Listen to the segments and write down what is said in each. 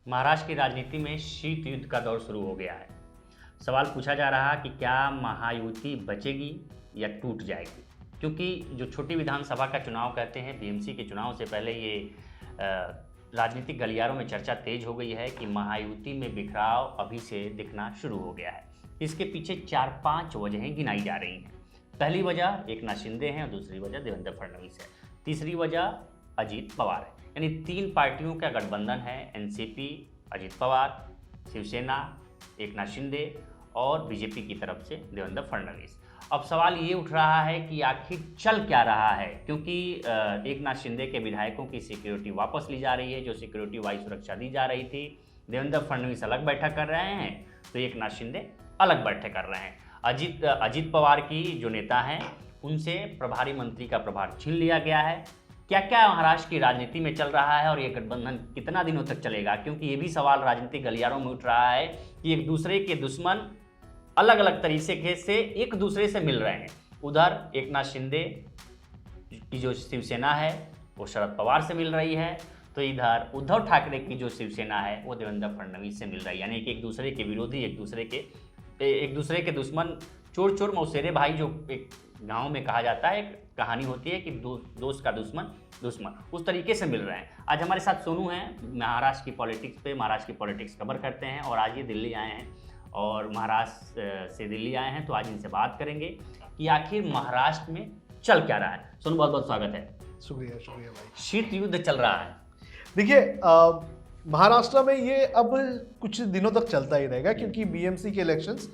महाराष्ट्र की राजनीति में शीत युद्ध का दौर शुरू हो गया है। सवाल पूछा जा रहा कि क्या महायुति बचेगी या टूट जाएगी, क्योंकि जो छोटी विधानसभा का चुनाव कहते हैं, बीएमसी के चुनाव से पहले ये राजनीतिक गलियारों में चर्चा तेज हो गई है कि महायुति में बिखराव अभी से दिखना शुरू हो गया है। इसके पीछे 4-5 वजहें गिनाई जा रही हैं। पहली वजह एकनाथ शिंदे हैं और दूसरी वजह देवेंद्र फडणवीस है, तीसरी वजह अजीत पवार है। यानी 3 पार्टियों का गठबंधन है, एनसीपी, अजीत पवार, शिवसेना, एकनाथ शिंदे और बीजेपी की तरफ से देवेंद्र फडणवीस। अब सवाल ये उठ रहा है कि आखिर चल क्या रहा है, क्योंकि एकनाथ शिंदे के विधायकों की सिक्योरिटी वापस ली जा रही है, जो सिक्योरिटी वाई सुरक्षा दी जा रही थी। देवेंद्र फडणवीस अलग बैठक कर रहे हैं तो एकनाथ शिंदे अलग बैठक कर रहे हैं। अजीत पवार की जो नेता हैं उनसे प्रभारी मंत्री का प्रभार छीन लिया गया है। क्या क्या महाराष्ट्र की राजनीति में चल रहा है और ये गठबंधन कितना दिनों तक चलेगा, क्योंकि ये भी सवाल राजनीतिक गलियारों में उठ रहा है कि एक दूसरे के दुश्मन अलग अलग तरीके से एक दूसरे से मिल रहे हैं। उधर एकनाथ शिंदे की जो शिवसेना है वो शरद पवार से मिल रही है, तो इधर उद्धव ठाकरे की जो शिवसेना है वो देवेंद्र फडणवीस से मिल रही है। यानी कि एक दूसरे के विरोधी, एक दूसरे के दुश्मन, चोर चोर मौसेरे भाई, जो एक गांव में कहा जाता है, एक कहानी होती है कि दोस्त का दुश्मन, उस तरीके से मिल रहे हैं। आज हमारे साथ सोनू हैं, महाराष्ट्र की पॉलिटिक्स कवर करते हैं और आज ये दिल्ली आए हैं और महाराष्ट्र से दिल्ली आए हैं, तो आज इनसे बात करेंगे कि आखिर महाराष्ट्र में चल क्या रहा है। सोनू, बहुत बहुत स्वागत है। शुक्रिया भाई। शीत युद्ध चल रहा है। देखिए, महाराष्ट्र में ये अब कुछ दिनों तक चलता ही रहेगा, क्योंकि बीएमसी के इलेक्शंस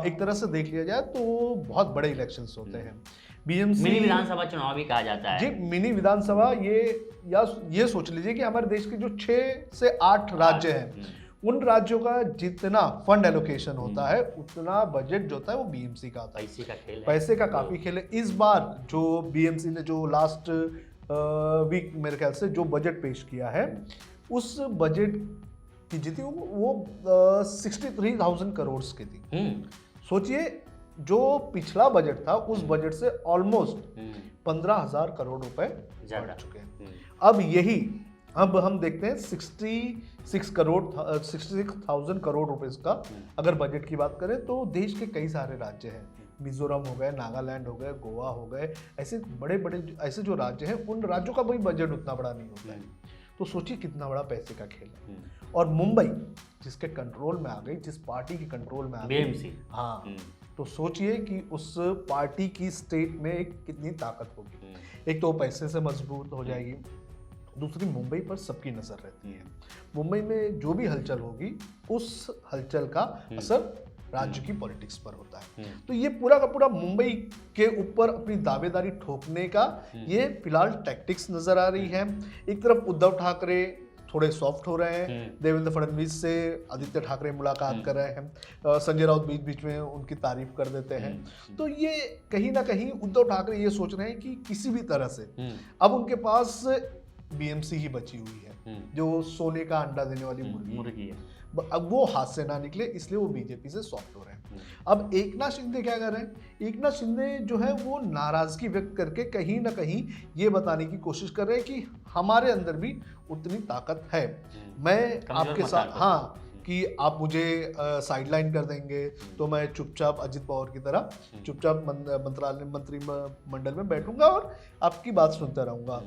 एक तरह से देख लिया जाए तो बहुत बड़े इलेक्शंस होते हैं। बीएमसी मिनी विधानसभा चुनाव भी कहा जाता है जी। मिनी विधानसभा ये सोच लीजिए कि हमारे देश के जो 6 से 8 राज्य हैं, उन राज्यों का जितना फंड एलोकेशन होता है उतना बजट जो होता है वो बीएमसी का होता है। पैसे का खेल है, पैसे का काफी खेल है। इस बार जो बीएमसी ने जो लास्ट वीक मेरे ख्याल से जो बजट पेश किया है, उस बजट की जितनी वो 63,000 करोड़ की थी। सोचिए, जो पिछला बजट था उस बजट से ऑलमोस्ट 15,000 करोड़ रुपए बढ़ चुके हैं। अब हम देखते हैं 66,000 करोड़ रुपए का अगर बजट की बात करें तो देश के कई सारे राज्य हैं, मिजोरम हो गए, नागालैंड हो गए, गोवा हो गए, ऐसे बड़े ऐसे जो राज्य हैं, उन राज्यों का भी बजट उतना बड़ा नहीं होता है। तो सोचिए कितना बड़ा पैसे का खेल है। और मुंबई जिसके कंट्रोल में आ गई, जिस पार्टी के कंट्रोल में आ गई बीएमसी, हाँ, तो सोचिए कि उस पार्टी की स्टेट में कितनी ताकत होगी। एक तो पैसे से मजबूत हो जाएगी, दूसरी मुंबई पर सबकी नजर रहती है। मुंबई में जो भी हलचल होगी उस हलचल का असर राज्य की पॉलिटिक्स पर होता है। तो ये पूरा का पूरा मुंबई के ऊपर अपनी दावेदारी ठोकने का ये फिलहाल टैक्टिक्स नजर आ रही है। एक तरफ उद्धव ठाकरे थोड़े सॉफ्ट हो रहे हैं, देवेंद्र फडणवीस से आदित्य ठाकरे मुलाकात कर रहे हैं, संजय राउत बीच में उनकी तारीफ कर देते हैं। तो ये कहीं ना कहीं उद्धव ठाकरे ये सोच रहे हैं कि किसी भी तरह से अब उनके पास बीएमसी ही बची हुई है, जो सोने का अंडा देने वाली मुर्गी है, अब वो हाथ से ना निकले, इसलिए वो बीजेपी से सॉफ्ट हो रहे हैं। अब एकनाथ शिंदे क्या कर रहे हैं? एकनाथ शिंदे जो है वो नाराजगी व्यक्त करके कहीं ना कहीं ये बताने की कोशिश कर रहे हैं कि हमारे अंदर भी उतनी ताकत है। मैं आपके साथ, हाँ, कि आप मुझे साइडलाइन कर देंगे तो मैं चुपचाप अजित पवार की तरह चुपचाप मंत्रिमंडल में बैठूंगा और आपकी बात सुनता रहूंगा।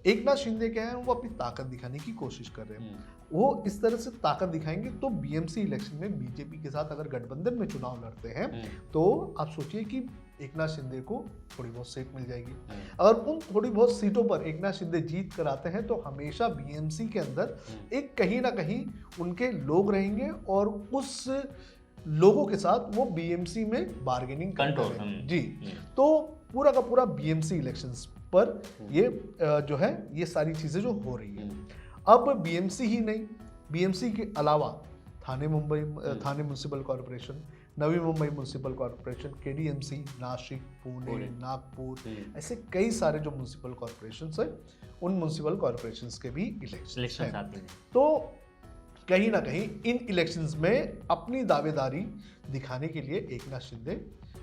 एकनाथ शिंदे क्या है, वो अपनी ताकत दिखाने की कोशिश कर रहे हैं। वो इस तरह से ताकत दिखाएंगे तो बीएमसी इलेक्शन में बीजेपी के साथ अगर गठबंधन में चुनाव लड़ते हैं तो आप सोचिए कि एकनाथ शिंदे को थोड़ी बहुत सीट मिल जाएगी। अगर उन थोड़ी बहुत सीटों पर एकनाथ शिंदे जीत कर आते हैं तो हमेशा बीएमसी के अंदर एक कहीं ना कहीं उनके लोग रहेंगे और उस लोगों के साथ वो बीएमसी में बार्गेनिंग करेंगे जी। तो पूरा का पूरा बीएमसी इलेक्शंस पर ये जो है ये सारी चीजें जो हो रही है। अब बीएमसी ही नहीं, बीएमसी के अलावा Thane municipal corporation, Navi Mumbai municipal corporation, KDMC, Nashik, Pune, Nagpur, ऐसे कई सारे जो म्युनिसिपल कॉर्पोरेशंस हैं, उन म्युनिसिपल कॉर्पोरेशंस के भी इलेक्शन हैं। तो कहीं ना कहीं इन इलेक्शंस में अपनी दावेदारी दिखाने के लिए एकनाथ शिंदे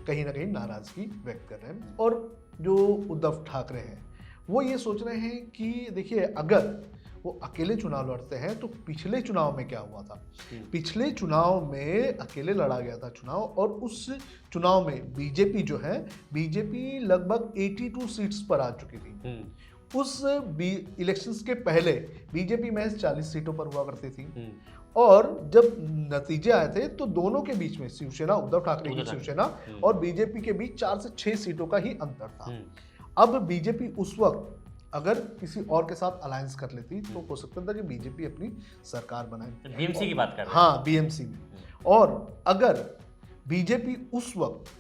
कहीं ना कहीं नाराजगी व्यक्त कर रहे हैं। और जो उद्धव ठाकरे हैं वो ये सोच रहे हैं कि देखिए, अगर वो अकेले चुनाव लड़ते हैं। तो पिछले चुनाव में क्या हुआ था, पिछले चुनाव में अकेले लड़ा गया था चुनाव, और उस चुनाव में बीजेपी जो है, बीजेपी लगभग 82 सीट्स पर आ चुकी थी। उस इलेक्शंस के पहले बीजेपी महज 40 सीटों पर हुआ करती थी, और जब नतीजे आए थे तो दोनों के बीच में शिवसेना, उद्धव ठाकरे की शिवसेना और बीजेपी के बीच 4 से 6 सीटों का ही अंतर था। अब बीजेपी उस वक्त अगर किसी और के साथ अलायंस कर लेती तो हो सकता था कि बीजेपी अपनी सरकार बनाए। बीएमसी की बात कर रहे हैं। हाँ, बीएमसी में। और अगर बीजेपी उस वक्त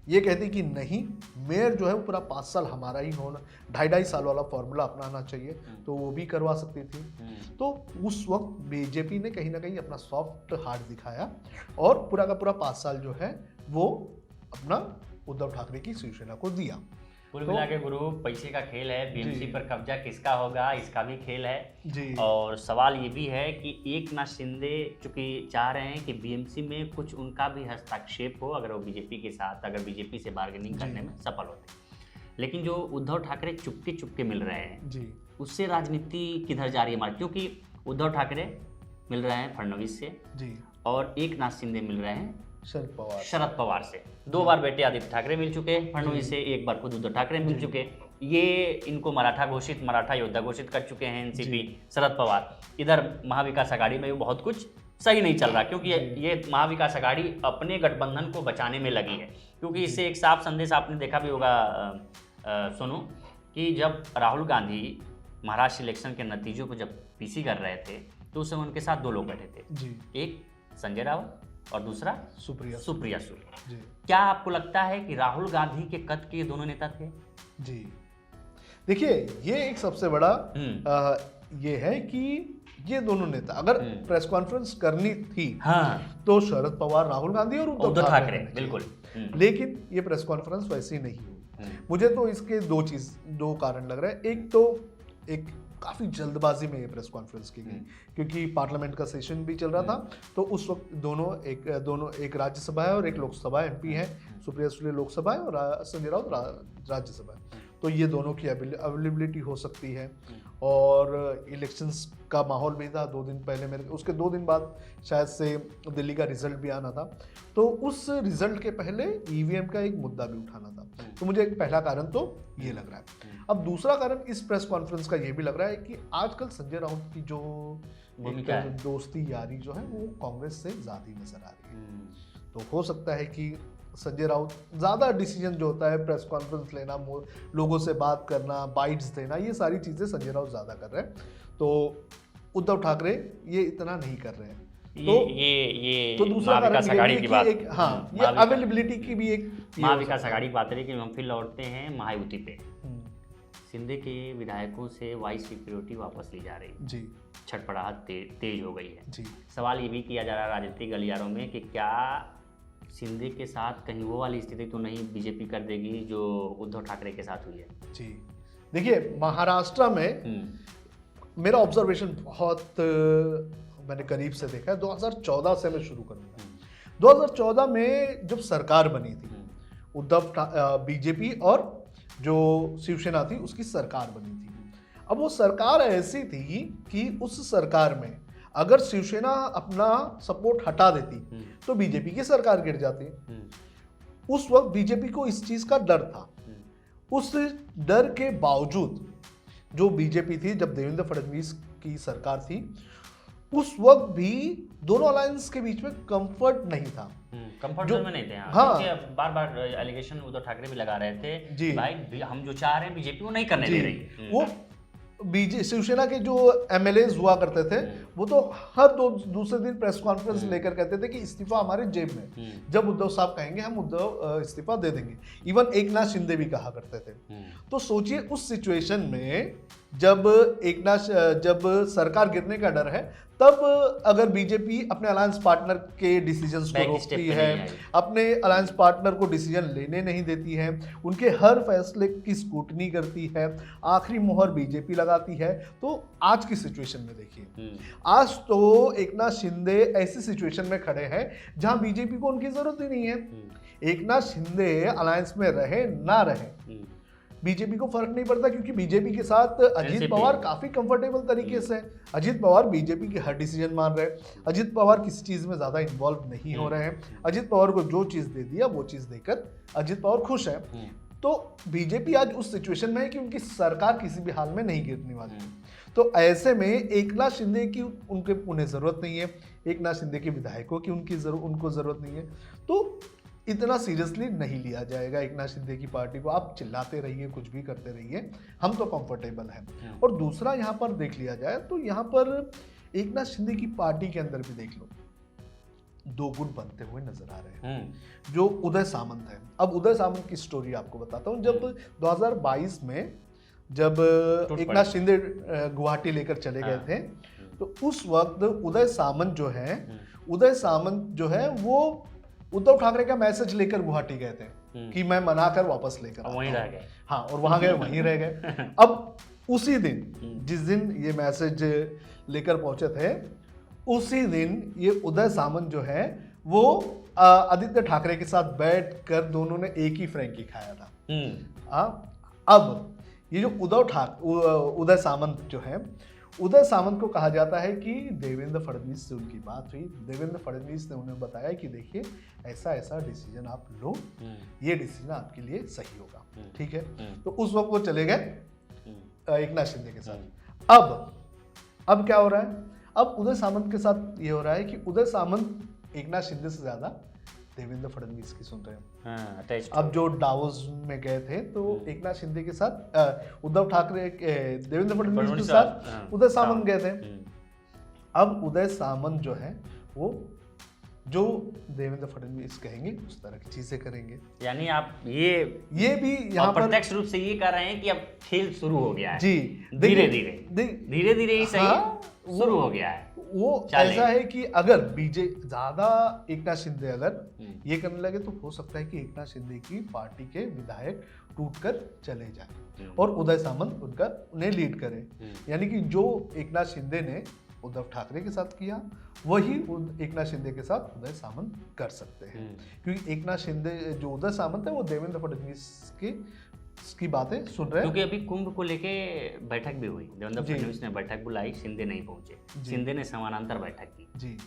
ये कहती कि नहीं, मेयर जो है वो पूरा 5 साल हमारा ही होना, 2.5 साल वाला फॉर्मूला अपनाना चाहिए, तो वो भी करवा सकती थी। तो उस वक्त बीजेपी ने कहीं ना कहीं अपना सॉफ्ट हार्ट दिखाया और पूरा का पूरा 5 साल जो है वो अपना उद्धव ठाकरे की शिवसेना को दिया। कुल मिला के गुरु, पैसे का खेल है, बीएमसी पर कब्जा किसका होगा इसका भी खेल है जी। और सवाल ये भी है कि एकनाथ शिंदे चूंकि चाह रहे हैं कि बीएमसी में कुछ उनका भी हस्तक्षेप हो, अगर वो बीजेपी के साथ, अगर बीजेपी से बार्गेनिंग करने में सफल होते, लेकिन जो उद्धव ठाकरे चुपके चुपके मिल रहे हैं जी, उससे राजनीति किधर जा रही है हमारी, क्योंकि उद्धव ठाकरे मिल रहे हैं फडणवीस से जी और एकनाथ शिंदे मिल रहे हैं शरद पवार से। 2 बार बेटे आदित्य ठाकरे मिल चुके हैं फडणवीस से, 1 बार खुद उद्धव ठाकरे मिल चुके। ये इनको मराठा योद्धा घोषित कर चुके हैं एनसीपी शरद पवार। इधर महाविकास आघाड़ी में बहुत कुछ सही नहीं चल रहा, क्योंकि ये महाविकास आघाड़ी अपने गठबंधन को बचाने में लगी है। क्योंकि इससे एक साफ संदेश आपने देखा भी होगा सोनू, कि जब राहुल गांधी महाराष्ट्र इलेक्शन के नतीजों को जब पीसी कर रहे थे तो उस समय उनके साथ 2 लोग बैठे थे जी, एक संजय राउत और दूसरा सुप्रिया सुले। क्या आपको लगता है कि राहुल गांधी के कद के दोनों नेता थे? जी देखिए, ये एक सबसे बड़ा ये है कि ये दोनों नेता अगर प्रेस कॉन्फ्रेंस करनी थी तो शरद पवार, राहुल गांधी और उद्धव ठाकरे, बिल्कुल। लेकिन ये प्रेस कॉन्फ्रेंस वैसी नहीं हुई। मुझे तो इसके 2 कारण लग रहे हैं। एक तो एक काफ़ी जल्दबाजी में ये प्रेस कॉन्फ्रेंस की गई, क्योंकि पार्लियामेंट का सेशन भी चल रहा था। तो उस वक्त दोनों एक राज्यसभा है और एक लोकसभा एमपी है, सुप्रिया सुले लोकसभा है और संजय राउत राज्यसभा है। तो ये दोनों की अवेलेबिलिटी हो सकती है। और इलेक्शंस का माहौल भी था 2 दिन पहले, उसके 2 दिन बाद शायद से दिल्ली का रिजल्ट भी आना था। तो उस रिजल्ट के पहले ईवीएम का एक मुद्दा भी उठाना था। तो मुझे एक पहला कारण तो ये लग रहा है। अब दूसरा कारण इस प्रेस कॉन्फ्रेंस का ये भी लग रहा है कि आजकल संजय राउत की जो दोस्ती यारी जो है वो कांग्रेस से ज़्यादा नजर आ रही है। तो हो सकता है कि संजय राउत ज़्यादा डिसीजन जो होता है, प्रेस कॉन्फ्रेंस लेना, लोगों से बात करना, बाइट्स देना, ये सारी चीज़ें संजय राउत ज़्यादा कर रहे हैं। तो उद्धव ठाकरे ये इतना नहीं कर रहे हैं। तो दूसरा कारण आघाड़ी की बात, ये अवेलेबिलिटी की भी एक महाविकास आघाड़ी की बात है कि हम फिर लौटते हैं महायुति पे। शिंदे के विधायकों से वाइस सिक्योरिटी वापस ली जा रही है जी, छटपटाहट तेज हो गई है जी। सवाल ये भी किया जा रहा है राजनीतिक गलियारों में कि क्या शिंदे के साथ कहीं वो वाली स्थिति तो नहीं बीजेपी कर देगी जो उद्धव ठाकरे के साथ हुई है जी। देखिए, महाराष्ट्र में मेरा ऑब्जर्वेशन बहुत मैंने करीब से देखा है। 2014 से मैं शुरू करूंगा। 2014 में जब सरकार बनी थी, उद्धव बीजेपी और जो शिवसेना थी उसकी सरकार बनी थी। अब वो सरकार ऐसी थी कि उस सरकार में अगर शिवसेना अपना सपोर्ट हटा देती तो बीजेपी की सरकार गिर जाती। उस वक्त बीजेपी को इस चीज का डर था। उस डर के बावजूद जो बीजेपी थी, जब देवेंद्र फडणवीस की सरकार थी, उस वक्त भी दोनों अलायंस के बीच में कंफर्ट नहीं था, कंफर्ट जोन में नहीं थे। हाँ, बार बार एलिगेशन उद्धव ठाकरे भी लगा रहे थे जी, भाई हम जो चाह रहे हैं बीजेपी वो नहीं करने दे रही। वो शिवसेना के जो एमएलएज हुआ करते थे वो तो हर दूसरे दिन प्रेस कॉन्फ्रेंस लेकर कहते थे कि इस्तीफा हमारे जेब में, जब उद्धव साहब कहेंगे हम उद्धव इस्तीफा दे देंगे। इवन एकनाथ शिंदे भी कहा करते थे। तो सोचिए उस सिचुएशन में जब सरकार गिरने का डर है, तब अगर बीजेपी अपने अलायंस पार्टनर के डिसीजंस को रोकती है, अपने अलायंस पार्टनर को डिसीजन लेने नहीं देती है, उनके हर फैसले की स्क्रूटनी करती है, आखिरी मोहर बीजेपी लगाती है, तो आज की सिचुएशन में देखिए, आज तो एकनाथ शिंदे ऐसी सिचुएशन में खड़े हैं जहां बीजेपी को उनकी जरूरत ही नहीं है। एकनाथ शिंदे अलायंस में रहे ना रहे, बीजेपी को फर्क नहीं पड़ता, क्योंकि बीजेपी के साथ अजीत NCP पवार काफी कंफर्टेबल तरीके से हैं। अजीत पवार बीजेपी के हर डिसीजन मान रहे हैं, अजीत पवार किसी चीज में ज्यादा इन्वॉल्व नहीं हो रहे हैं, अजीत पवार को जो चीज दे दिया वो चीज देकर अजीत पवार खुश है। तो बीजेपी आज उस सिचुएशन में है कि उनकी सरकार किसी भी हाल में नहीं गिरने वाली। तो ऐसे में एकनाथ शिंदे की उन्हें जरूरत नहीं है, एकनाथ शिंदे के विधायकों की उनको जरूरत नहीं है। तो इतना सीरियसली नहीं लिया जाएगा एकनाथ शिंदे की पार्टी को। आप चिल्लाते रहिए, कुछ भी करते रहिए, हम तो कंफर्टेबल हैं। और दूसरा यहाँ पर देख लिया जाए तो यहाँ पर एकनाथ शिंदे की पार्टी के अंदर भी देख लो, दो गुट बनते हुए नजर आ रहे हैं। जो उदय सामंत है, अब उदय सामंत की स्टोरी आपको बताता हूँ। जब 2022 में जब एकनाथ शिंदे गुवाहाटी लेकर चले गए थे, तो उस वक्त उदय सामंत जो है वो उद्धव ठाकरे का मैसेज लेकर गुवाहाटी गए थे कि मैं मनाकर वापस लेकर वहीं रह गए। हाँ, और वहां गए, वहीं रह गए। अब उसी दिन, जिस दिन ये मैसेज लेकर पहुंचे थे, उसी दिन ये उदय सामंत जो है वो आदित्य ठाकरे के साथ बैठकर दोनों ने एक ही फ्रैंकी खाया था। अब ये जो उदय सामंत जो है, उदय सामंत को कहा जाता है कि देवेंद्र फडणवीस से उनकी बात हुई। देवेंद्र फडणवीस ने उन्हें बताया कि देखिए ऐसा ऐसा डिसीजन आप लो, ये डिसीजन आपके लिए सही होगा, ठीक है। तो उस वक्त वो चले गए एकनाथ शिंदे के साथ। अब क्या हो रहा है? अब उदय सामंत के साथ ये हो रहा है कि उदय सामंत एकनाथ शिंदे से ज्यादा देवेंद्र फडणवीस की सुन रहे हैं। अब जो डावोस में गए थे तो एकनाथ शिंदे के साथ उद्धव ठाकरे, देवेंद्र फडणवीस के साथ उदय सामंत गए थे। अब उदय सामंत जो है वो जो देवेंद्र फडणवीस कहेंगे उस तरह की चीजें करेंगे। यानी आप ये भी यहाँ पर प्रत्यक्ष रूप से ये कह रहे हैं कि अब खेल शुरू हो गया है। जी, धीरे धीरे ही सही शुरू हो गया है। वो ऐसा है कि अगर ज्यादा एकनाथ शिंदे अगर ये करने लगे तो हो सकता है कि एकनाथ शिंदे की पार्टी के विधायक टूटकर चले जाएं और उदय सामंत उन्हें लीड करे। यानी कि जो एकनाथ शिंदे ने उद्धव ठाकरे के साथ किया वही एकनाथ शिंदे के साथ उदय सामंत कर सकते हैं। क्योंकि एकनाथ शिंदे जो उदय सामंत है वो देवेंद्र फडणवीस की बातें सुन रहे हैं। क्योंकि अभी कुंभ को लेके बैठक भी हुई, देवेंद्र फडणवीस ने बैठक बुलाई, शिंदे नहीं पहुंचे, शिंदे ने समानांतर बैठक की। जी,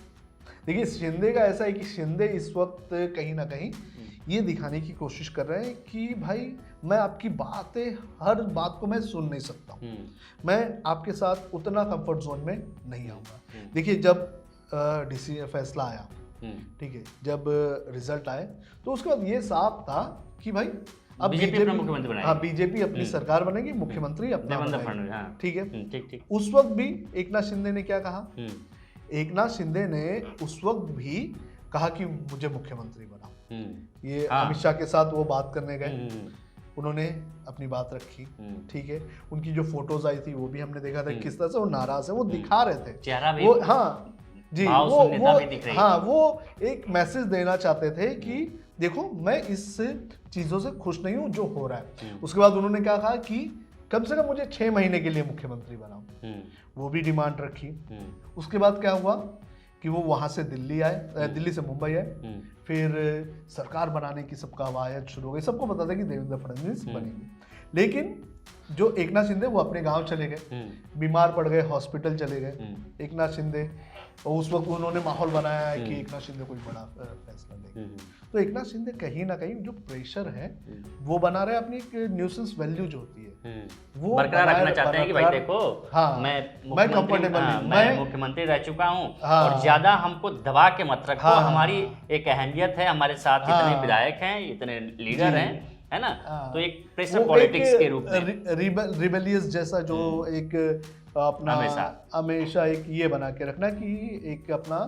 देखिए शिंदे का ऐसा है कि शिंदे इस वक्त कहीं ना कहीं ये दिखाने की कोशिश कर रहे हैं कि भाई मैं आपकी बातें, हर बात को मैं सुन नहीं सकता हूँ, मैं आपके साथ उतना कंफर्ट जोन में नहीं आऊँगा। देखिए जब फैसला आया, ठीक है, जब रिजल्ट आए तो उसके बाद ये साफ था कि भाई अब बीजेपी अपनी सरकार बनेगी, मुख्यमंत्री अपना बनेगा, ठीक है। ठीक। उस वक्त भी एकनाथ शिंदे ने क्या कहा? एकनाथ शिंदे ने उस वक्त भी कहा कि मुझे मुख्यमंत्री बनाओ। ये अमित शाह के साथ वो बात करने गए, उन्होंने अपनी बात रखी, ठीक है। उनकी जो फोटोज आई थी वो भी हमने देखा था किस तरह से वो नाराज है, वो दिखा रहे थे चेहरा भी, वो हाँ जी, वो एक मैसेज देना चाहते थे कि देखो मैं इस चीजों से खुश नहीं हूं जो हो रहा है। उसके बाद उन्होंने क्या कहा कि कम से कम मुझे 6 महीने के लिए मुख्यमंत्री बनाओ, वो भी डिमांड रखी। उसके बाद क्या हुआ कि वो वहां से दिल्ली आए, दिल्ली से मुंबई आए, फिर सरकार बनाने की सबका आवाज शुरू हो गई। सबको पता था कि देवेंद्र फडणवीस बनेंगे, लेकिन जो एकनाथ शिंदे वो अपने गांव चले गए, बीमार पड़ गए, हॉस्पिटल चले गए एकनाथ शिंदे, और उस वक्त उन्होंने माहौल बनाया है कि एकनाथ शिंदे कोई बड़ा फैसला लेंगे। तो एकनाथ शिंदे कहीं ना कहीं जो प्रेशर है वो बना रहे, अपनी एक न्यूसेंस वैल्यू जो होती है वो बरकरार रखना चाहते हैं कि भाई देखो मैं कंफर्टेबल, मैं मुख्यमंत्री रह चुका हूं और ज्यादा हमको दबा के मत रखो, हमारी एक अहमियत है, हमारे साथ इतने विधायक हैं, इतने लीडर हैं, है ना। तो एक प्रेशर पॉलिटिक्स के रूप में रिबेलियस जैसा जो एक अपना हमेशा एक ये बना के रखना कि एक अपना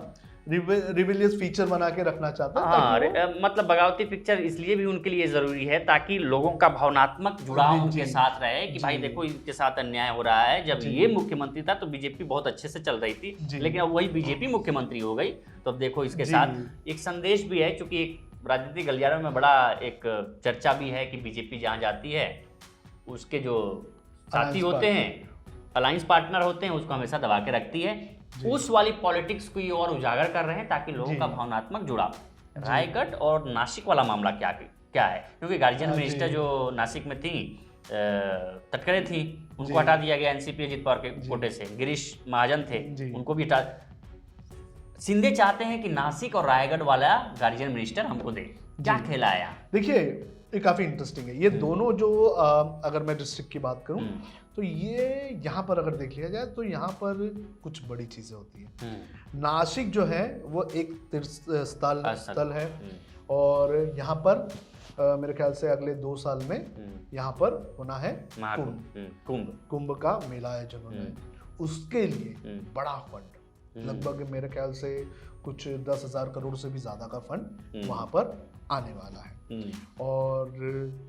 रिबेलियस फीचर बना के रखना चाहता है। हाँ, मतलब बगावती पिक्चर इसलिए भी उनके लिए जरूरी है ताकि लोगों का भावनात्मक जुड़ाव उनके साथ रहे कि भाई देखो इनके साथ अन्याय हो रहा है। जब ये मुख्यमंत्री था तो बीजेपी बहुत अच्छे से चल रही थी, लेकिन अब वही बीजेपी मुख्यमंत्री हो गई, तो अब देखो इसके साथ एक संदेश भी है। चूंकि एक राजनीतिक गलियारों में बड़ा एक चर्चा भी है कि बीजेपी जहाँ जाती है उसके जो साथी होते हैं, अलायंस पार्टनर होते हैं, उसको हमेशा दबा के रखती है। उस वाली पॉलिटिक्स को ये और उजागर कर रहे हैं ताकि लोगों का भावनात्मक जुड़ाव। रायगढ़ और नासिक वाला मामला क्या है? क्योंकि गार्जियन मिनिस्टर जो नासिक में थी तटकरे थी, उनको जी। हटा दिया गया एनसीपी अजित पवार के जी। कोटे से। गिरीश महाजन थे, जी। उनको भी हटा। शिंदे चाहते हैं कि नासिक और रायगढ़ वाला गार्जियन मिनिस्टर हमको दे। क्या जी। खेला है यहाँ? देखिए ये काफ़ी इंटरेस्टिंग है। ये दोनों जो अगर मैं डिस्ट्रिक्ट की बात करूं तो ये यहाँ पर अगर देख लिया जाए तो यहाँ पर कुछ बड़ी चीज़ें होती हैं। नासिक जो है वो एक तीर्थ स्थल है और यहाँ पर मेरे ख्याल से अगले 2 साल में यहाँ पर होना है कुंभ का मेला आयोजन होना है। उसके लिए बड़ा फंड, लगभग मेरे ख्याल से कुछ 10,000 करोड़ से भी ज़्यादा का फंड वहाँ पर आने वाला है। और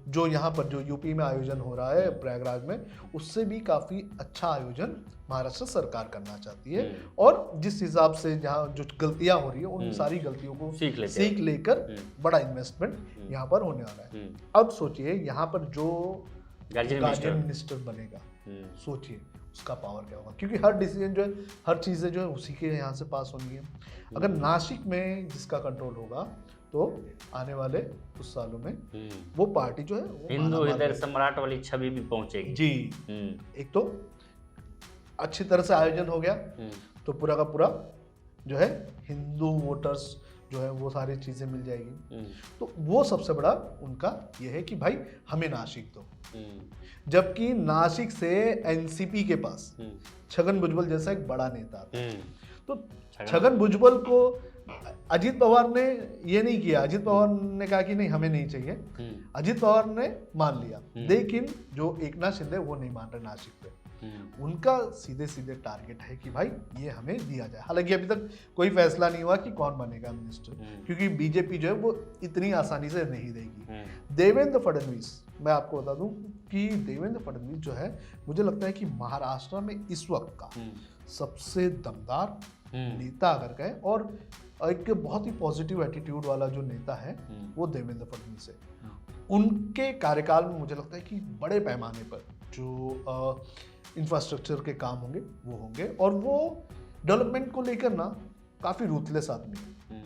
जो यहाँ पर जो यूपी में आयोजन हो रहा है प्रयागराज में, उससे भी काफ़ी अच्छा आयोजन महाराष्ट्र सरकार करना चाहती है। और जिस हिसाब से जहाँ जो गलतियाँ हो रही है उन सारी गलतियों को सीख लेकर बड़ा इन्वेस्टमेंट यहाँ पर होने वाला है। अब सोचिए यहाँ पर जो गार्जियन मिनिस्टर बनेगा, सोचिए उसका पावर क्या होगा, क्योंकि हर डिसीजन जो है, हर चीज़ें जो है उसी के यहाँ से पास होनी है। अगर नासिक में जिसका कंट्रोल होगा तो आने वाले कुछ सालों में वो पार्टी जो है हिंदू हृदय सम्राट वाली छवि भी पहुंचेगी। जी। एक तो अच्छी तरह से आयोजन हो गया तो पूरा का पूरा जो है हिंदू वोटर्स जो है वो सारी चीज़ें मिल जाएगी। तो वो सबसे बड़ा उनका ये है कि भाई हमें नासिक दो। जबकि नासिक से एनसीपी के पास छगन भुजबल जैसा एक बड़ा नेता था, तो छगन भुजबल को अजित पवार ने ये नहीं किया। अजित पवार ने कहा कि नहीं हमें नहीं चाहिए, अजित पवार ने मान लिया। लेकिन जो एकनाथ शिंदे वो नहीं मान रहे नासिक पे। उनका सीधे सीधे टारगेट है कि भाई ये हमें दिया जाए। हालांकि अभी तक कोई फैसला नहीं हुआ कि कौन बनेगा मिनिस्टर, क्योंकि बीजेपी जो है वो इतनी आसानी से नहीं देगी। देवेंद्र फडणवीस, मैं आपको बता दूं कि देवेंद्र फडणवीस जो है मुझे लगता है कि महाराष्ट्र में इस वक्त का सबसे दमदार नेता अगर कहे और एक बहुत ही पॉजिटिव एटीट्यूड वाला जो नेता है वो देवेंद्र फडणवीस है। उनके कार्यकाल में मुझे लगता है कि बड़े पैमाने पर जो इंफ्रास्ट्रक्चर के काम होंगे वो होंगे और वो डेवलपमेंट को लेकर ना काफ़ी रूथलेस आदमी है।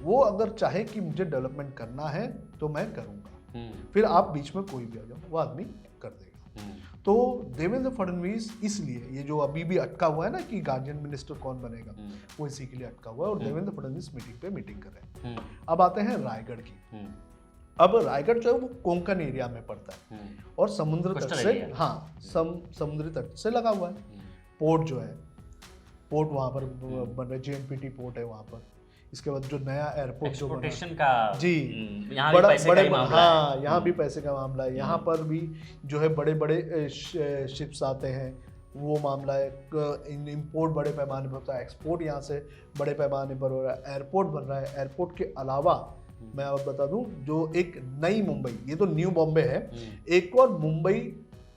वो अगर चाहे कि मुझे डेवलपमेंट करना है तो मैं करूँगा, फिर आप बीच में कोई भी आ जाओ, वो आदमी कर देगा। तो देवेंद्र फडणवीस इसलिए ये जो अभी भी अटका हुआ है ना कि गार्जियन मिनिस्टर कौन बनेगा, वो इसी के लिए अटका हुआ है और देवेंद्र फडणवीस मीटिंग कर रहे हैं। अब आते हैं रायगढ़ की। अब रायगढ़ जो है वो कोंकण एरिया में पड़ता है और समुद्र तट से समुद्री तट से लगा हुआ है। पोर्ट जो है, पोर्ट वहाँ पर बन रहा है, JNPT पोर्ट है वहाँ पर। इसके बाद जो नया एयरपोर्ट जो बना का जी, यहाँ बड़ा भी बड़े हाँ यहाँ भी पैसे का मामला है। यहाँ पर भी जो है बड़े बड़े शिप्स आते हैं, वो मामला है। इम्पोर्ट बड़े पैमाने पर होता है, एक्सपोर्ट यहाँ से बड़े पैमाने पर हो रहा है, एयरपोर्ट बन रहा है। एयरपोर्ट के अलावा मैं अब बता दूं जो एक नई मुंबई, ये तो न्यू बॉम्बे है, एक और मुंबई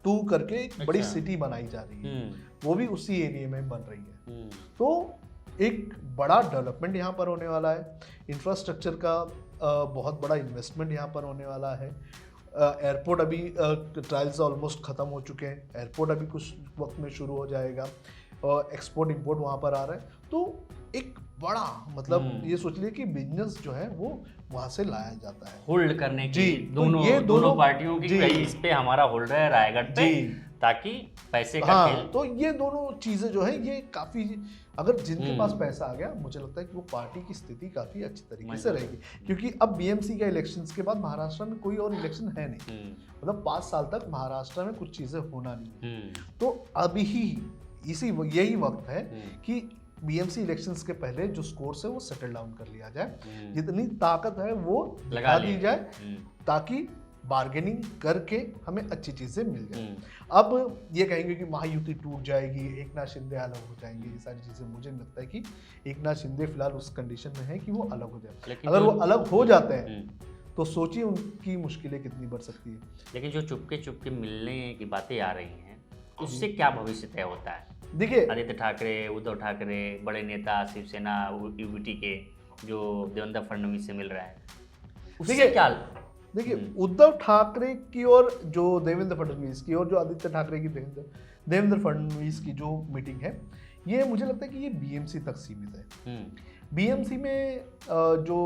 2 करके एक बड़ी सिटी बनाई जा रही है, वो भी उसी एरिया में बन रही है। तो एक बड़ा डेवलपमेंट यहाँ पर होने वाला है। इंफ्रास्ट्रक्चर का बहुत बड़ा इन्वेस्टमेंट यहाँ पर होने वाला है। एयरपोर्ट अभी ट्रायल्स ऑलमोस्ट ख़त्म हो चुके हैं, एयरपोर्ट अभी कुछ वक्त में शुरू हो जाएगा और एक्सपोर्ट इंपोर्ट वहाँ पर आ रहा है। तो एक बड़ा मतलब ये सोच लिए कि बिजनेस जो है वो वहाँ से लाया जाता है होल्ड करने की। जी, दोनों पार्टियों की इस पे हमारा होल्ड है रायगढ़ पे, ताकि पैसे का खेल। तो ये दोनों चीजें जो है ये काफी, अगर जिनके पास पैसा आ गया मुझे लगता है कि वो पार्टी की स्थिति काफी अच्छी तरीके से रहेगी। क्योंकि अब BMC का इलेक्शंस के बाद महाराष्ट्र में कोई और इलेक्शन है नहीं, मतलब 5 साल तक महाराष्ट्र में कुछ चीजें होना नहीं। तो अभी ही यही वक्त है कि BMC इलेक्शंस के पहले जो स्कोर्स है वो सेटल डाउन कर लिया जाए, जितनी ताकत है वो लगा दी जाए, ताकि बार्गेनिंग करके हमें अच्छी चीजें मिल जाए। अब ये कहेंगे कि महायुति टूट जाएगी, एकनाथ शिंदे अलग हो जाएंगे, ये सारी चीजें मुझे नहीं लगता है कि एकनाथ शिंदे फिलहाल उस कंडीशन में है कि वो अलग हो जाए। अगर वो अलग हो जाते हैं तो सोचिए उनकी मुश्किलें कितनी बढ़ सकती है। लेकिन जो चुपके मिलने की बातें आ रही हैं उससे क्या भविष्य तय होता है? देखिए आदित्य ठाकरे, उद्धव ठाकरे, बड़े नेता शिवसेना UBT के जो देवेंद्र फडणवीस से मिल रहा है, उससे क्या? देखिए उद्धव ठाकरे की और जो देवेंद्र फडणवीस की और जो आदित्य ठाकरे की देवेंद्र फडणवीस की जो मीटिंग है, ये मुझे लगता है कि ये BMC तक सीमित है। बीएमसी में जो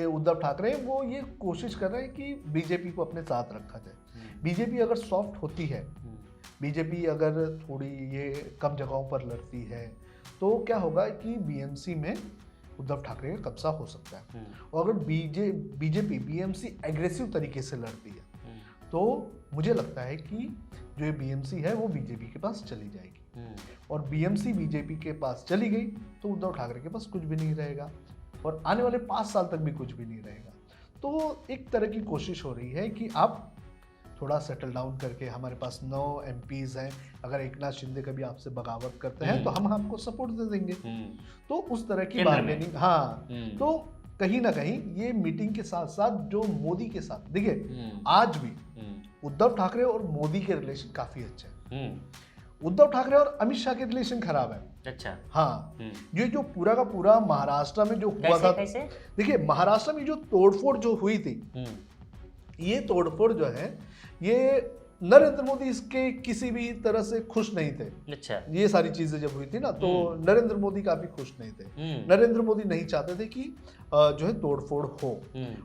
उद्धव ठाकरे हैं वो ये कोशिश कर रहे हैं कि बीजेपी को अपने साथ रखा जाए। बीजेपी अगर सॉफ्ट होती है, बीजेपी अगर थोड़ी ये कम जगहों पर लड़ती है, तो क्या होगा कि बीएमसी में उद्धव ठाकरे का कब्जा हो सकता है। और अगर बीजेपी बीएमसी एग्रेसिव तरीके से लड़ती है तो मुझे लगता है कि जो ये बीएमसी है वो बीजेपी के पास चली जाएगी, और बीएमसी बीजेपी के पास चली गई तो उद्धव ठाकरे के पास कुछ भी नहीं रहेगा, और आने वाले 5 साल तक भी कुछ भी नहीं रहेगा। तो एक तरह की कोशिश हो रही है कि आप थोड़ा सेटल डाउन करके, हमारे पास 9 एमपीज हैं, अगर एकनाथ शिंदे कभी आपसे बगावत करते हैं तो हम आपको सपोर्ट दे देंगे। तो उस तरह की बार्गेनिंग, हाँ, तो कहीं ना कहीं ये मीटिंग के साथ साथ जो मोदी के साथ, देखिए आज भी उद्धव ठाकरे और मोदी के रिलेशन काफी अच्छे हैं। उद्धव ठाकरे और अमित शाह के रिलेशन खराब है। अच्छा, हाँ, ये जो पूरा का पूरा महाराष्ट्र में जो हुआ था, देखिए महाराष्ट्र में जो तोड़फोड़ जो हुई थी, ये तोड़फोड़ जो है ये नरेंद्र मोदी इसके किसी भी तरह से खुश नहीं थे। अच्छा, ये सारी चीजें जब हुई थी ना, तो नरेंद्र मोदी काफी खुश नहीं थे। नरेंद्र मोदी नहीं चाहते थे कि जो है तोड़फोड़ हो,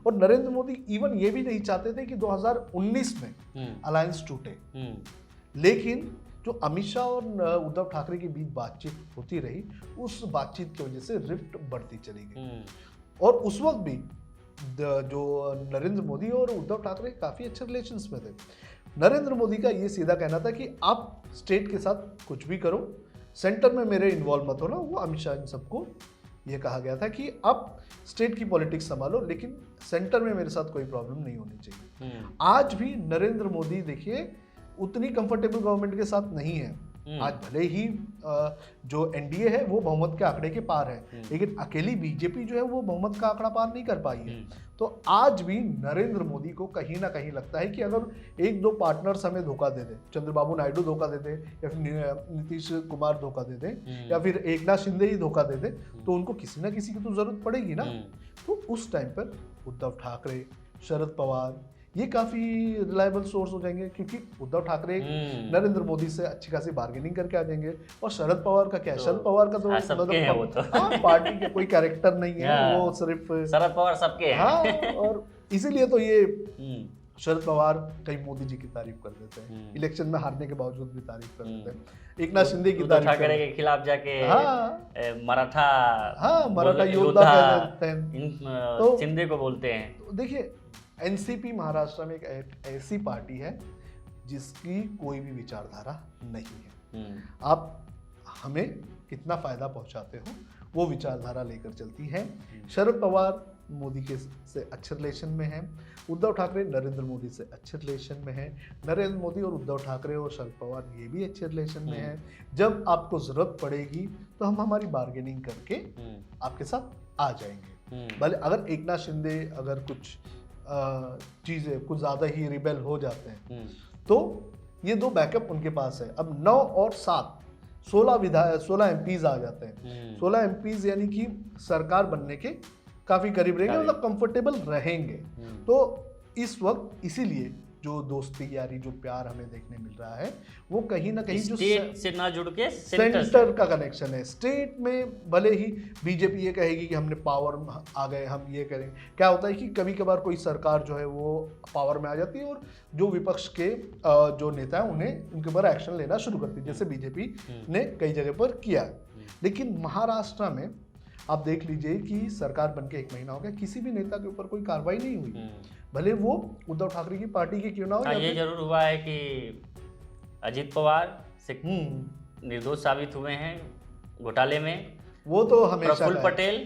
और नरेंद्र मोदी इवन ये भी नहीं चाहते थे कि 2019 में अलायंस टूटे। लेकिन जो अमित शाह और उद्धव ठाकरे के बीच बातचीत होती रही, उस बातचीत की वजह से रिफ्ट बढ़ती चली गई, और उस वक्त भी जो नरेंद्र मोदी और उद्धव ठाकरे काफ़ी अच्छे रिलेशंस में थे। नरेंद्र मोदी का ये सीधा कहना था कि आप स्टेट के साथ कुछ भी करो, सेंटर में मेरे इन्वॉल्व मत होना। वो अमित शाह इन सबको ये कहा गया था कि आप स्टेट की पॉलिटिक्स संभालो, लेकिन सेंटर में मेरे साथ कोई प्रॉब्लम नहीं होनी चाहिए। आज भी नरेंद्र मोदी देखिए उतनी कंफर्टेबल गवर्नमेंट के साथ नहीं है। आज भले ही जो एनडीए है वो बहुमत के आंकड़े के पार है, लेकिन अकेली बीजेपी जो है वो बहुमत का आंकड़ा पार नहीं कर पाई है। तो आज भी नरेंद्र मोदी को कहीं ना कहीं लगता है कि अगर 1-2 पार्टनर्स हमें धोखा दे दे, चंद्रबाबू नायडू धोखा दे दे, या फिर नीतीश कुमार धोखा दे दे, या फिर एकनाथ शिंदे ही धोखा दे दे, तो उनको किसी ना किसी की तो जरूरत पड़ेगी ना। तो उस टाइम पर उद्धव ठाकरे, शरद पवार ये काफी रिलायबल सोर्स हो जाएंगे, क्योंकि उद्धव ठाकरे नरेंद्र मोदी से अच्छी खासी बार्गेनिंग करके आ जाएंगे। और शरद पवार का क्या है, शरद पवार का तो मतलब पार्टी के कोई कैरेक्टर नहीं है, वो सिर्फ शरद पवार सबके हैं। हाँ, और इसीलिए तो ये शरद पवार कई मोदी जी की तारीफ कर देते हैं, इलेक्शन में हारने के बावजूद भी तारीफ कर देते हैं। एकनाथ शिंदे की तारीफ ठाकरे के खिलाफ जाके मराठा योद्धा कहते हैं, तो शिंदे को बोलते हैं। तो देखिए एनसीपी महाराष्ट्र में एक ऐसी पार्टी है जिसकी कोई भी विचारधारा नहीं है। आप हमें कितना फायदा पहुंचाते हो वो विचारधारा लेकर चलती है। शरद पवार मोदी के से अच्छे रिलेशन में है, उद्धव ठाकरे नरेंद्र मोदी से अच्छे रिलेशन में है, नरेंद्र मोदी और उद्धव ठाकरे और शरद पवार ये भी अच्छे रिलेशन में है। जब आपको ज़रूरत पड़ेगी तो हम हमारी बार्गेनिंग करके आपके साथ आ जाएंगे। भले अगर एकनाथ शिंदे अगर कुछ चीज़ें कुछ ज़्यादा ही रिबेल हो जाते हैं तो ये 2 बैकअप उनके पास है। अब 9 और 7 16 एमपीज आ जाते हैं। 16 एमपीज यानी कि सरकार बनने के काफी करीब रहेंगे, मतलब कंफर्टेबल रहेंगे। तो इस वक्त इसीलिए जो दोस्ती यारी जो प्यार हमें देखने मिल रहा है वो कहीं ना कहीं जो स्टेट से ना जुड़ के सेंटर का कनेक्शन है। स्टेट में भले ही बीजेपी ये कहेगी कि हमने पावर आ गए, हम ये करें, क्या होता है कि कभी कभार कोई सरकार जो है वो पावर में आ जाती है और जो विपक्ष के जो नेता हैं उन्हें उनके ऊपर एक्शन लेना शुरू करती है, जैसे बीजेपी ने कई जगह पर किया। लेकिन महाराष्ट्र में आप देख लीजिए कि सरकार बनके 1 महीना हो गया, किसी भी नेता के ऊपर कोई कार्रवाई नहीं हुई, भले वो उद्धव ठाकरे की पार्टी के क्यों ना हो। ये जरूर हुआ है कि अजित पवार से निर्दोष साबित हुए हैं घोटाले में, वो तो हमेशा प्रफुल्ल पटेल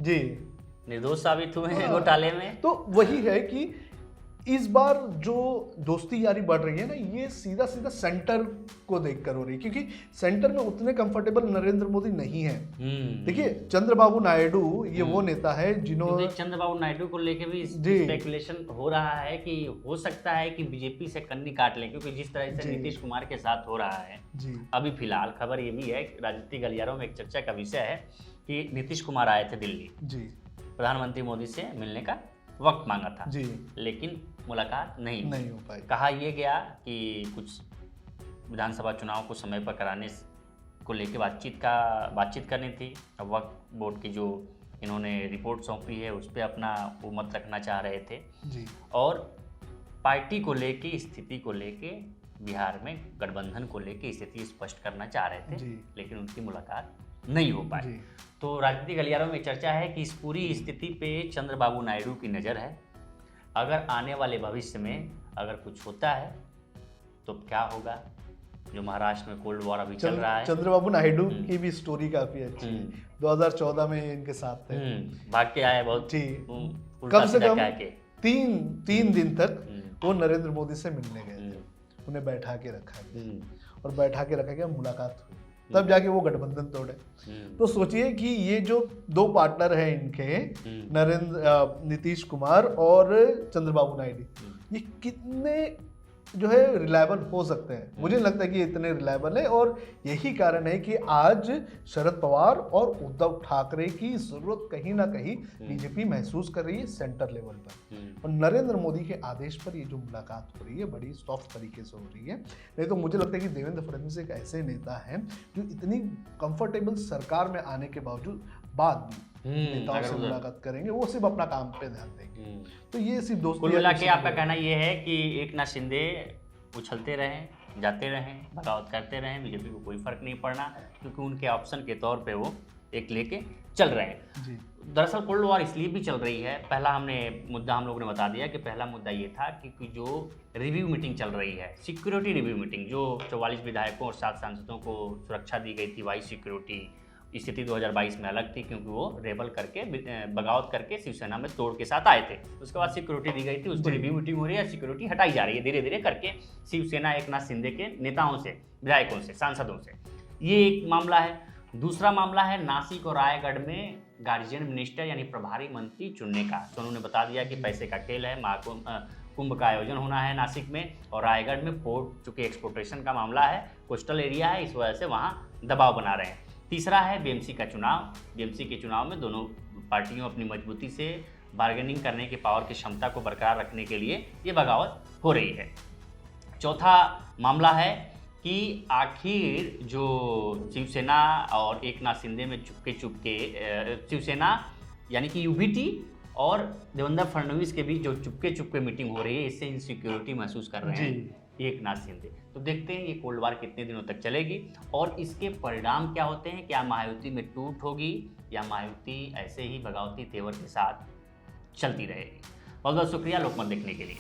जी निर्दोष साबित हुए हैं घोटाले में। तो वही है कि इस बार जो दोस्ती यारी बढ़ रही है ना, ये सीधा सीधा सेंटर को देखकर हो रही है, क्योंकि सेंटर में उतने कंफर्टेबल नरेंद्र मोदी नहीं है। देखिए चंद्रबाबू नायडू ये वो नेता है जिन्होंने, चंद्रबाबू नायडू को लेके भी स्पेकुलेशन हो रहा है कि हो सकता है कि बीजेपी से कन्नी काट लें, क्योंकि जिस तरह से नीतीश कुमार के साथ हो रहा है अभी फिलहाल खबर ये भी है, राजनीतिक गलियारों में एक चर्चा का विषय है कि नीतीश कुमार आए थे दिल्ली, प्रधानमंत्री मोदी से मिलने का वक्त मांगा था जी, लेकिन मुलाकात नहीं हो पाई। कहा यह गया कि कुछ विधानसभा चुनाव को समय पर कराने को लेकर बातचीत करनी थी। अब वक्त बोर्ड की जो इन्होंने रिपोर्ट सौंपी है, उस पर अपना वो मत रखना चाह रहे थे जी और पार्टी को लेके, स्थिति को लेके, बिहार में गठबंधन को लेके स्थिति स्पष्ट करना चाह रहे थे, जी लेकिन उनकी मुलाकात नहीं हो पाई। जी तो राजनीतिक गलियारों में चर्चा है कि इस पूरी स्थिति पे चंद्रबाबू नायडू की नज़र है। अगर आने वाले भविष्य में अगर कुछ होता है तो क्या होगा? जो महाराष्ट्र में कोल्ड वॉर अभी चल रहा है, चंद्रबाबू नायडू की भी स्टोरी काफी अच्छी है। 2014 में इनके साथ थे, भाग के आए बहुत जी, उल्टा कम से सीधा कम कह के। तीन दिन तक वो नरेंद्र मोदी से मिलने गए थे, उन्हें बैठा के रखा गया और बैठा के रखा गया, मुलाकात हुई, तब जाके वो गठबंधन तोड़े। तो सोचिए कि ये जो दो पार्टनर हैं इनके, नीतीश कुमार और चंद्रबाबू नायडू, ये कितने जो है रिलायबल हो सकते हैं। मुझे लगता है कि इतने रिलायबल है और यही कारण है कि आज शरद पवार और उद्धव ठाकरे की जरूरत कहीं ना कहीं बीजेपी महसूस कर रही है सेंटर लेवल पर, और नरेंद्र मोदी के आदेश पर ये जो मुलाकात हो रही है बड़ी सॉफ्ट तरीके से हो रही है। नहीं तो मुझे लगता है कि देवेंद्र फडणवीस एक ऐसे नेता हैं जो इतनी कंफर्टेबल सरकार में आने के बाद भी नेताओं से मुलाकात करेंगे, वो सिर्फ अपना काम पे ध्यान देंगे। तो ये सिर्फ दोस्ती। कुल मिला के आपका कहना ये है कि एकनाथ शिंदे उछलते रहें, जाते रहें, बगावत करते रहें, बीजेपी को कोई फर्क नहीं पड़ना, क्योंकि उनके ऑप्शन के तौर पे वो एक लेके चल रहे हैं। जी। दरअसल कोल्ड वॉर इसलिए भी चल रही है, पहला मुद्दा हम लोगों ने बता दिया कि पहला मुद्दा ये था कि जो रिव्यू मीटिंग चल रही है, सिक्योरिटी रिव्यू मीटिंग, जो 44 विधायकों और 7 सांसदों को सुरक्षा दी गई थी, वाइस सिक्योरिटी, स्थिति 2022 में अलग थी क्योंकि वो रेबल करके, बगावत करके शिवसेना में तोड़ के साथ आए थे। उसके बाद सिक्योरिटी दी गई थी, उसकी रिव्यू मीटिंग हो रही है, सिक्योरिटी हटाई जा रही है धीरे धीरे करके शिवसेना एकनाथ शिंदे के नेताओं से, विधायकों से, सांसदों से। ये एक मामला है। दूसरा मामला है नासिक और रायगढ़ में गार्जियन मिनिस्टर यानी प्रभारी मंत्री चुनने का। सोनू ने बता दिया कि पैसे का खेल है, कुंभ का आयोजन होना है नासिक में, और रायगढ़ में पोर्ट, चूँकि एक्सपोर्टेशन का मामला है, कोस्टल एरिया है, इस वजह से वहाँ दबाव बना रहे हैं। तीसरा है बीएमसी का चुनाव। बीएमसी के चुनाव में दोनों पार्टियों अपनी मजबूती से बार्गेनिंग करने के पावर की क्षमता को बरकरार रखने के लिए ये बगावत हो रही है। चौथा मामला है कि आखिर जो शिवसेना और एकनाथ शिंदे में चुपके शिवसेना यानी कि यूबीटी और देवेंद्र फडणवीस के बीच जो चुपके मीटिंग हो रही है, इससे इनसिक्योरिटी महसूस कर रहे हैं एकनाथ शिंदे। तो देखते हैं ये कोल्ड वार कितने दिनों तक चलेगी और इसके परिणाम क्या होते हैं। क्या महायुति में टूट होगी या महायुति ऐसे ही बगावती तेवर के साथ चलती रहेगी। बहुत बहुत शुक्रिया लोकमत देखने के लिए।